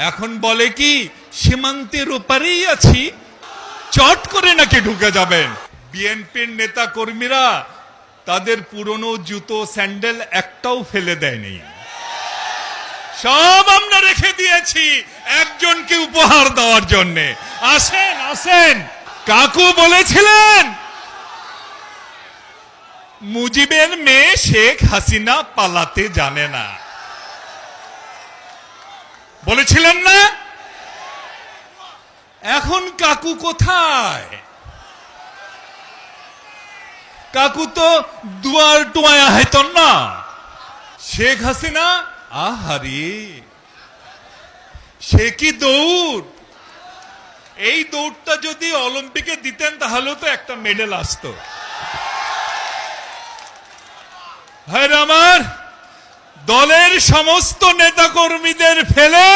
এখন বলে কি সীমান্তের ওপারেই আছি, চট করে নাকি ঢুকে যাবেন। বিএনপির নেতা কর্মীরা তাদের পুরনো জুতো স্যান্ডেল একটাও ফেলে দেয়নি, সব আমরা রেখে দিয়েছি একজনকে উপহার দেওয়ার জন্য। আসেন আসেন। কাকু বলেছিলেন মুজিবের মেয়ে শেখ হাসিনা পালাতে জানে না, বলেছিলেন না? এখন কাকু কোথায়? কাকু তো দুয়ার টুয়ায় হয়তো না। শেখ হাসিনা আহারে, সে কি দৌড়! এই দৌড়টা যদি অলিম্পিকে দিতেন তাহলে তো একটা মেডেল আসতো। ভাইরা আমার, দলের সমস্ত নেতা কর্মীদের ফেলে